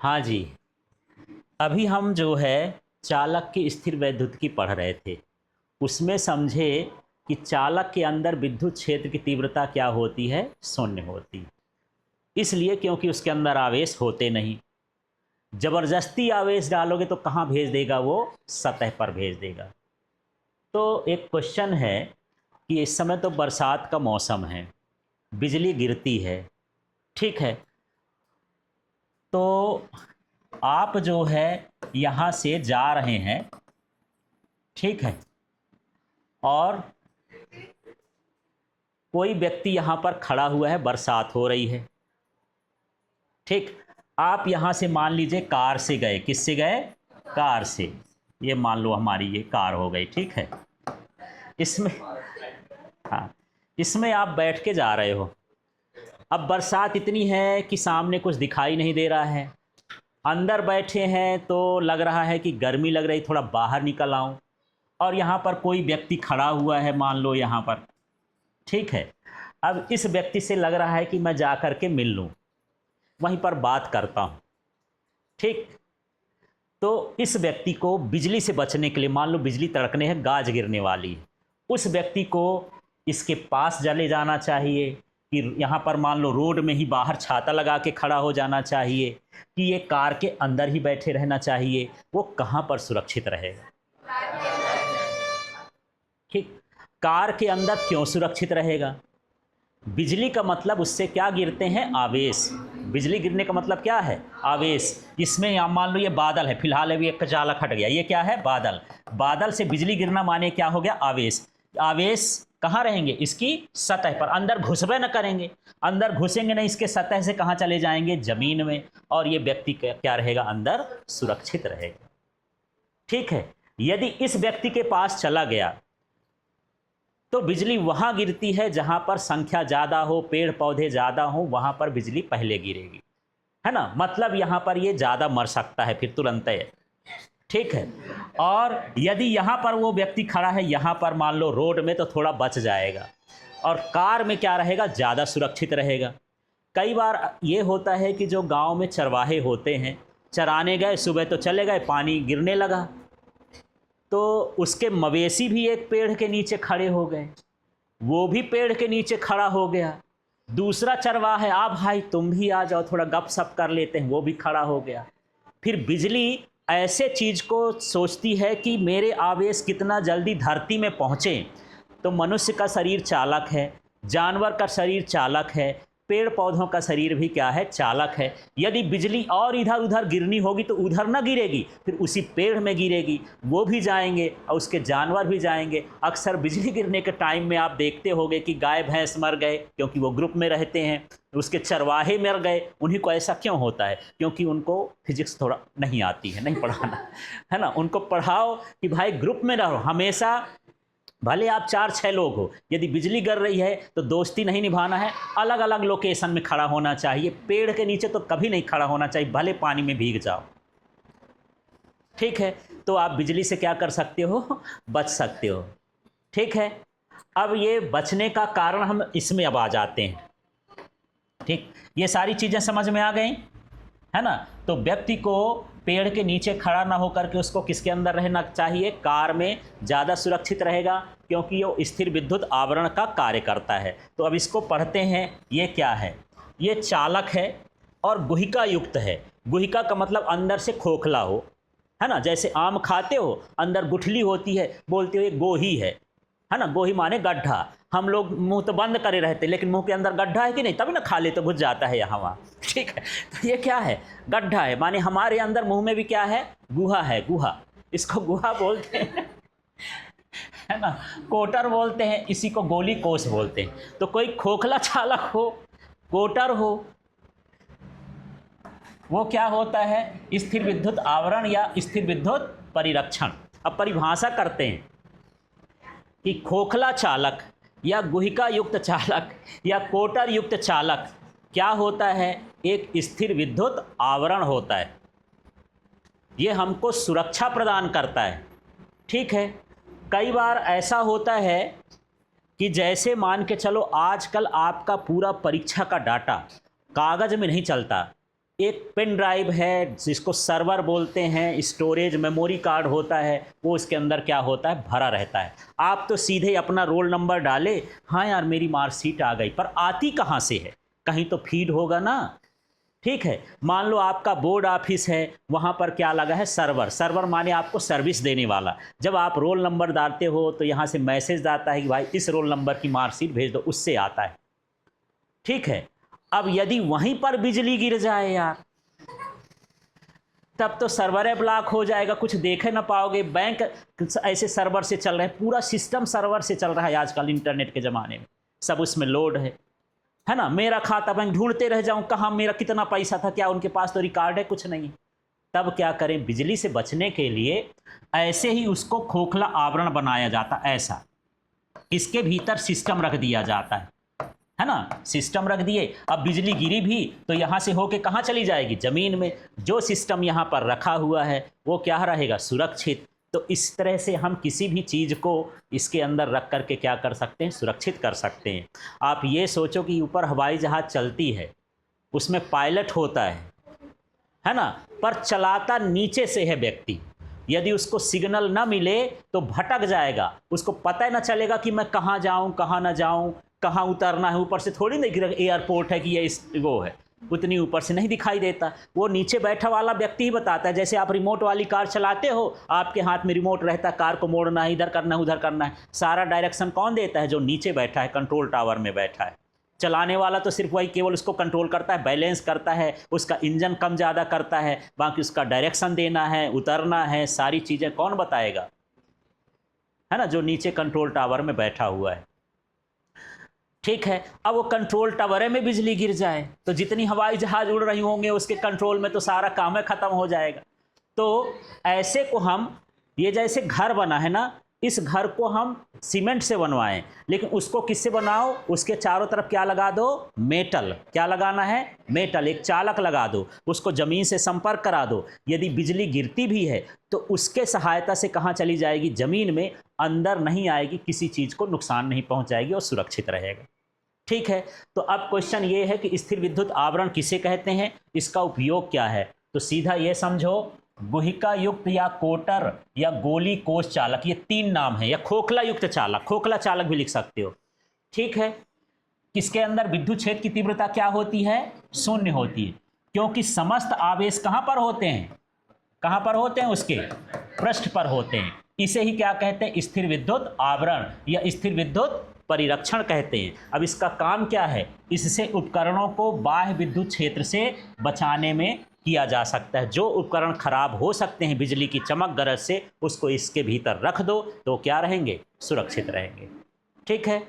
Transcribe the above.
हाँ जी। अभी हम जो है चालक की स्थिर वैद्युतिकी पढ़ रहे थे। उसमें समझे कि चालक के अंदर विद्युत क्षेत्र की तीव्रता क्या होती है, शून्य होती। इसलिए क्योंकि उसके अंदर आवेश होते नहीं। जबरदस्ती आवेश डालोगे तो कहाँ भेज देगा वो, सतह पर भेज देगा। तो एक क्वेश्चन है कि इस समय तो बरसात का मौसम है, बिजली गिरती है, ठीक है। तो आप जो है यहाँ से जा रहे हैं, ठीक है, और कोई व्यक्ति यहाँ पर खड़ा हुआ है, बरसात हो रही है, ठीक। आप यहाँ से मान लीजिए कार से गए, किससे गए, कार से। ये मान लो हमारी ये कार हो गई, ठीक है। इसमें, हाँ, इसमें आप बैठ के जा रहे हो। अब बरसात इतनी है कि सामने कुछ दिखाई नहीं दे रहा है। अंदर बैठे हैं तो लग रहा है कि गर्मी लग रही, थोड़ा बाहर निकल आऊं। और यहाँ पर कोई व्यक्ति खड़ा हुआ है, मान लो यहाँ पर, ठीक है। अब इस व्यक्ति से लग रहा है कि मैं जा कर के मिल लूं, वहीं पर बात करता हूं, ठीक। तो इस व्यक्ति को बिजली से बचने के लिए, मान लो बिजली तड़कने है, गाज गिरने वाली है, उस व्यक्ति को इसके पास चले जाना चाहिए कि यहाँ पर मान लो रोड में ही बाहर छाता लगा के खड़ा हो जाना चाहिए, कि ये कार के अंदर ही बैठे रहना चाहिए। वो कहाँ पर सुरक्षित रहेगा, ठीक। कार के अंदर क्यों सुरक्षित रहेगा? बिजली का मतलब उससे क्या गिरते हैं, आवेश। बिजली गिरने का मतलब क्या है, आवेश। इसमें यहाँ मान लो ये बादल है, फिलहाल अभी एक चालक हट गया, ये क्या है, बादल। बादल से बिजली गिरना माने क्या हो गया, आवेश। आवेश कहाँ रहेंगे, इसकी सतह पर, अंदर घुसबे न करेंगे। अंदर घुसेंगे नहीं, इसके सतह से कहाँ चले जाएंगे, जमीन में। और ये व्यक्ति क्या रहेगा, अंदर सुरक्षित रहेगा, ठीक है। यदि इस व्यक्ति के पास चला गया तो बिजली वहां गिरती है जहां पर संख्या ज़्यादा हो, पेड़ पौधे ज़्यादा हो, वहां पर बिजली पहले गिरेगी, है ना। मतलब यहां पर ये ज़्यादा मर सकता है फिर तुरंत है, ठीक है। और यदि यहां पर वो व्यक्ति खड़ा है, यहां पर मान लो रोड में, तो थोड़ा बच जाएगा। और कार में क्या रहेगा, ज़्यादा सुरक्षित रहेगा। कई बार ये होता है कि जो गांव में चरवाहे होते हैं, चराने गए, सुबह तो चले गए, पानी गिरने लगा, तो उसके मवेशी भी एक पेड़ के नीचे खड़े हो गए, वो भी पेड़ के नीचे खड़ा हो गया। दूसरा चरवाहा है, आ भाई तुम भी आ जाओ, थोड़ा गप सप कर लेते हैं, वो भी खड़ा हो गया। फिर बिजली ऐसे चीज को सोचती है कि मेरे आवेश कितना जल्दी धरती में पहुँचे। तो मनुष्य का शरीर चालक है, जानवर का शरीर चालक है, पेड़ पौधों का शरीर भी क्या है, चालक है। यदि बिजली और इधर उधर गिरनी होगी तो उधर ना गिरेगी, फिर उसी पेड़ में गिरेगी, वो भी जाएंगे और उसके जानवर भी जाएंगे। अक्सर बिजली गिरने के टाइम में आप देखते होंगे कि गाय भैंस मर गए, क्योंकि वो ग्रुप में रहते हैं। उसके चरवाहे मर गए, उन्हीं को ऐसा क्यों होता है, क्योंकि उनको फिजिक्स थोड़ा नहीं आती है, नहीं पढ़ाना है ना। उनको पढ़ाओ कि भाई ग्रुप में रहो हमेशा, भले आप 4-6 लोग हो, यदि बिजली गिर रही है तो दोस्ती नहीं निभाना है, अलग अलग लोकेशन में खड़ा होना चाहिए। पेड़ के नीचे तो कभी नहीं खड़ा होना चाहिए, भले पानी में भीग जाओ, ठीक है। तो आप बिजली से क्या कर सकते हो, बच सकते हो, ठीक है। अब ये बचने का कारण हम इसमें अब आ जाते हैं, ठीक। ये सारी चीज़ें समझ में आ गई, है ना। तो व्यक्ति को पेड़ के नीचे खड़ा ना होकर के उसको किसके अंदर रहना चाहिए, कार में, ज़्यादा सुरक्षित रहेगा, क्योंकि ये स्थिर विद्युत आवरण का कार्य करता है। तो अब इसको पढ़ते हैं, ये क्या है, ये चालक है और गुहिका युक्त है। गुहिका का मतलब अंदर से खोखला हो, है ना। जैसे आम खाते हो, अंदर गुठली होती है, बोलते हो ये गोही है ना। गोही माने गड्ढा। हम लोग मुंह तो बंद करे रहते, लेकिन मुंह के अंदर गड्ढा है कि नहीं, तभी ना खा ले तो घुस जाता है यहाँ वहाँ, ठीक है। तो ये क्या है, गड्ढा है, माने हमारे अंदर मुंह में भी क्या है, गुहा है, गुहा। इसको गुहा बोलते हैं, है ना। कोटर बोलते हैं, इसी को गोली कोस बोलते हैं। तो कोई खोखला चालक हो, कोटर हो, वो क्या होता है, स्थिर विद्युत आवरण या स्थिर विद्युत परिरक्षण। अब परिभाषा करते हैं कि खोखला चालक या गुहिका युक्त चालक या कोटर युक्त चालक क्या होता है, एक स्थिर विद्युत आवरण होता है। ये हमको सुरक्षा प्रदान करता है, ठीक है। कई बार ऐसा होता है कि जैसे मान के चलो, आजकल आपका पूरा परीक्षा का डाटा कागज में नहीं चलता, एक पेन ड्राइव है जिसको सर्वर बोलते हैं, स्टोरेज मेमोरी कार्ड होता है, वो उसके अंदर क्या होता है, भरा रहता है। आप तो सीधे अपना रोल नंबर डाले, हाँ यार मेरी मार्कशीट आ गई, पर आती कहाँ से है, कहीं तो फीड होगा ना। ठीक है, मान लो आपका बोर्ड ऑफिस है, वहाँ पर क्या लगा है, सर्वर। सर्वर माने आपको सर्विस देने वाला। जब आप रोल नंबर डालते हो तो यहाँ से मैसेज आता है कि भाई इस रोल नंबर की मार्कशीट भेज दो, उससे आता है। ठीक है, अब यदि वहीं पर बिजली गिर जाए यार, तब तो सर्वर ब्लॉक हो जाएगा, कुछ देखे ना पाओगे। बैंक ऐसे सर्वर से चल रहे हैं, पूरा सिस्टम सर्वर से चल रहा है आजकल इंटरनेट के ज़माने में, सब उसमें लोड है ना। मेरा खाता बैंक ढूंढते रह जाऊं, कहाँ मेरा कितना पैसा था, क्या उनके पास तो रिकॉर्ड है, कुछ नहीं। तब क्या करें, बिजली से बचने के लिए ऐसे ही उसको खोखला आवरण बनाया जाता, ऐसा इसके भीतर सिस्टम रख दिया जाता है ना। सिस्टम रख दिए, अब बिजली गिरी भी तो यहाँ से होके कहाँ चली जाएगी, ज़मीन में। जो सिस्टम यहाँ पर रखा हुआ है वो क्या रहेगा, सुरक्षित। तो इस तरह से हम किसी भी चीज़ को इसके अंदर रख करके क्या कर सकते हैं, सुरक्षित कर सकते हैं। आप ये सोचो कि ऊपर हवाई जहाज़ चलती है, उसमें पायलट होता है ना, पर चलाता नीचे से है व्यक्ति। यदि उसको सिग्नल ना मिले तो भटक जाएगा, उसको पता ही ना चलेगा कि मैं कहाँ जाऊँ कहाँ ना जाऊँ, कहाँ उतरना है। ऊपर से थोड़ी नहीं एयरपोर्ट है कि ये वो है, उतनी ऊपर से नहीं दिखाई देता, वो नीचे बैठा वाला व्यक्ति ही बताता है। जैसे आप रिमोट वाली कार चलाते हो, आपके हाथ में रिमोट रहता है, कार को मोड़ना है, इधर करना है उधर करना है, सारा डायरेक्शन कौन देता है, जो नीचे बैठा है, कंट्रोल टावर में बैठा है। चलाने वाला तो सिर्फ वही केवल उसको कंट्रोल करता है, बैलेंस करता है, उसका इंजन कम ज़्यादा करता है, बाकी उसका डायरेक्शन देना है, उतरना है, सारी चीज़ें कौन बताएगा, है ना, जो नीचे कंट्रोल टावर में बैठा हुआ है। ठीक है, अब वो कंट्रोल टावर में बिजली गिर जाए तो जितनी हवाई जहाज उड़ रही होंगे उसके कंट्रोल में तो सारा काम है, ख़त्म हो जाएगा। तो ऐसे को हम, ये जैसे घर बना है ना, इस घर को हम सीमेंट से बनवाएं, लेकिन उसको किससे बनाओ, उसके चारों तरफ क्या लगा दो, मेटल। क्या लगाना है, मेटल, एक चालक लगा दो, उसको ज़मीन से संपर्क करा दो। यदि बिजली गिरती भी है तो उसके सहायता से कहाँ चली जाएगी, ज़मीन में, अंदर नहीं आएगी, किसी चीज़ को नुकसान नहीं पहुँचाएगी और सुरक्षित रहेगा। ठीक है, तो अब क्वेश्चन ये है कि स्थिर विद्युत आवरण किसे कहते हैं, इसका उपयोग क्या है। तो सीधा ये समझो, गुहिका युक्त या कोटर या गोली कोष चालक, ये तीन नाम है, या खोखला युक्त चालक, खोखला चालक भी लिख सकते हो। ठीक है, किसके अंदर विद्युत क्षेत्र की तीव्रता क्या होती है, शून्य होती है, क्योंकि समस्त आवेश कहाँ पर होते हैं, कहाँ पर होते हैं, उसके पृष्ठ पर होते हैं। इसे ही क्या कहते हैं, स्थिर विद्युत आवरण या स्थिर विद्युत परिरक्षण कहते हैं। अब इसका काम क्या है, इससे उपकरणों को बाह्य विद्युत क्षेत्र से बचाने में किया जा सकता है। जो उपकरण खराब हो सकते हैं बिजली की चमक गरज से, उसको इसके भीतर रख दो तो क्या रहेंगे, सुरक्षित रहेंगे। ठीक है।